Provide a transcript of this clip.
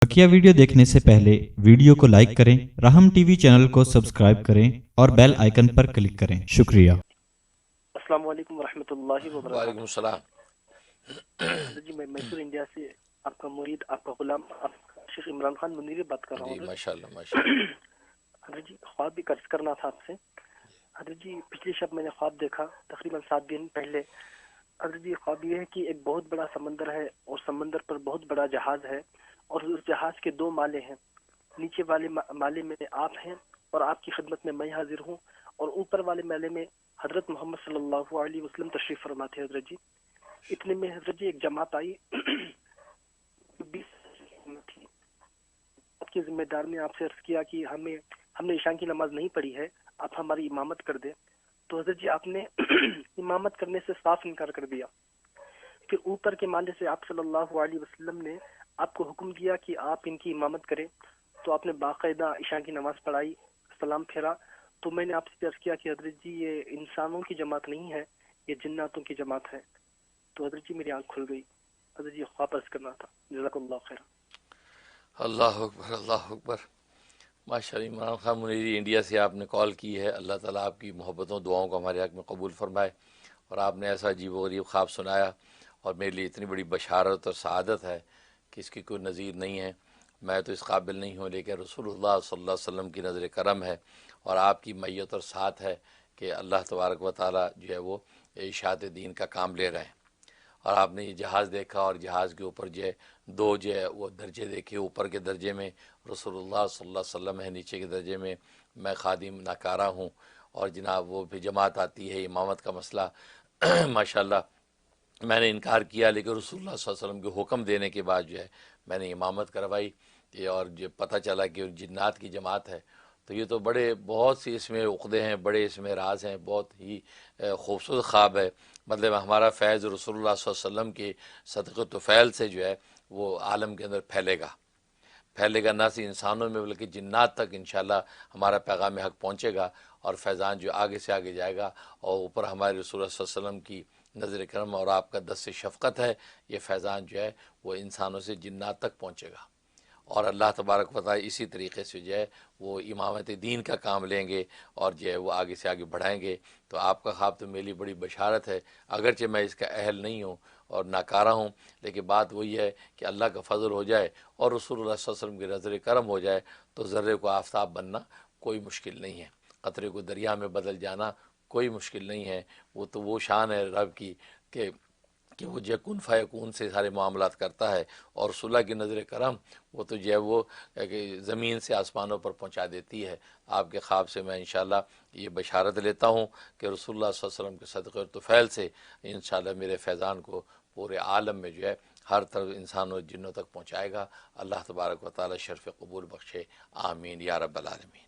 बकिया video देखने से पहले वीडियो को लाइक करें, राहम टीवी चैनल को सब्सक्राइब करें और बेल आइकन पर क्लिक करें। शुक्रिया। अस्सलाम वालेकुम वरहमतुल्लाहि वबरकातुहू। वालेकुम सलाम। जी मैं मैसूर इंडिया से आपका मुरीद, आपका गुलाम, शेख इमरान खान मुनीरी बात कर रहा जी हूँ। माशाल्लाह माशाल्लाह। हजरत जी ख्वाब भी कर्ज करना था आपसे। हजरत जी पिछली शब मैंने ख्वाब देखा तकरीबन 7 दिन पहले। हजरत जी ख्वाब ये है कि एक बहुत बड़ा समंदर है और समंदर पर बहुत बड़ा जहाज है और उस जहाज के 2 माले हैं। नीचे वाले माले में आप हैं और आपकी खिदमत में मैं हाजिर हूँ, और ऊपर वाले माले में हजरत मोहम्मद सल्लल्लाहु अलैहि वसल्लम तशरीफ फरमाते हैं। हजरत जी इतने में हजरत जी एक जमात आई 20 थी। आपके जिम्मेदार ने आपसे अर्ज किया कि हमने ईशा की नमाज नहीं पढ़ी है, आप हमारी इमामत कर दे। तो हजरत जी आपने इमामत करने से साफ इनकार कर दिया। फिर ऊपर के माले से आप सल्लल्लाहु अलैहि वसल्लम ने आपको हुक्म दिया कि आप इनकी इमामत करें। तो आपने बाकायदा ईशा की नमाज पढ़ाई, सलाम फेरा। तो मैंने आपसे अर्ज किया कि हजरत जी ये इंसानों की जमात नहीं है, ये जिन्नातों की जमात है। तो हजरत जी मेरी आंख खुल गई। हजरत जी ख्वाब अर्ज करना था। जज़ाकल्लाह खैर। अल्लाह अकबर अल्लाह अकबर। माशाल्लाह। इमरान खान मुनीरी इंडिया से आपने कॉल की है। अल्लाह ताला आपकी मोहब्बतों दुआओं को हमारे हक़ में कबूल फरमाए। और आपने ऐसा अजीब व गरीब ख्वाब सुनाया और मेरे लिए इतनी बड़ी बशारत और सआदत है कि इसकी कोई नज़ीर नहीं है। मैं तो इस काबिल नहीं हूँ, लेकिन रसूलुल्लाह सल्लल्लाहु अलैहि वसल्लम की नज़र करम है और आपकी मैयत और साथ है कि अल्लाह तबारक व तआला जो है वो इशाअत दीन का काम ले रहे हैं। और आपने ये जहाज़ देखा और जहाज़ के ऊपर जो है 2 जो है वो दर्जे देखे। ऊपर के दर्जे में रसूलुल्लाह सल्लल्लाहु अलैहि वसल्लम है, नीचे के दर्जे में मैं खादिम नाकारा हूँ। और जनाब वो भी जमात आती है, इमामत का मसला माशाल्लाह मैंने इनकार किया, लेकिन रसूलुल्लाह सल्लल्लाहु अलैहि वसल्लम के हुक्म देने के बाद जो है मैंने इमामत करवाई। ये और जो पता चला कि जिन्नात की जमात है। तो ये तो बड़े बहुत सी इसमें उक़दे हैं, बड़े इसमें राज हैं, बहुत ही खूबसूरत ख्वाब है। मतलब हमारा फैज़ रसूलुल्लाह सल्लल्लाहु अलैहि वसल्लम के सदक़े तुफ़ैल से जो है वो आलम के अंदर फैलेगा ना सिर्फ इंसानों में बल्कि जिन्नात तक इंशाअल्लाह हमारा पैगाम हक़ पहुँचेगा और फैज़ान जो आगे से आगे जाएगा। और ऊपर हमारे रसूल सल्लल्लाहु अलैहि वसल्लम की नज़र करम और आपका दस्त शफ़क़त है, ये फैज़ान जो है वो इंसानों से जिन्नात तक पहुँचेगा। और अल्लाह तबारक व तआला इसी तरीके से जो है वो इमामत दीन का काम लेंगे और जो है वो आगे से आगे बढ़ाएंगे। तो आपका ख्वाब तो मेरी बड़ी बशारत है, अगरचे मैं इसका अहल नहीं हूँ और नाकारा हूँ, लेकिन बात वही है कि अल्लाह का फजल हो जाए और रसूलुल्लाह सल्लल्लाहु अलैहि वसल्लम की नज़र करम हो जाए तो ज़र्रे को आफ़ताब बनना कोई मुश्किल नहीं है, क़तरे को दरिया में बदल जाना कोई मुश्किल नहीं है। वो तो वो शान है रब की कि वो जो कुन फ़यकून से सारे मामलात करता है। और रसूलुल्लाह की नज़र करम वो तो जो है वो ज़मीन से आसमानों पर पहुंचा देती है। आपके ख्वाब से मैं इंशाअल्लाह ये बशारत लेता हूँ कि रसूलुल्लाह सल्लल्लाहु अलैहि वसल्लम के सदक़े और तुफ़ैल से इंशाअल्लाह मेरे फैज़ान को पूरे आलम में जो है हर तरफ इंसानों और जिन्नों तक पहुँचाएगा। अल्लाह तबारक व तआला शर्फ़ क़बूल बख्शे। आमीन या रब्बल आलमीन।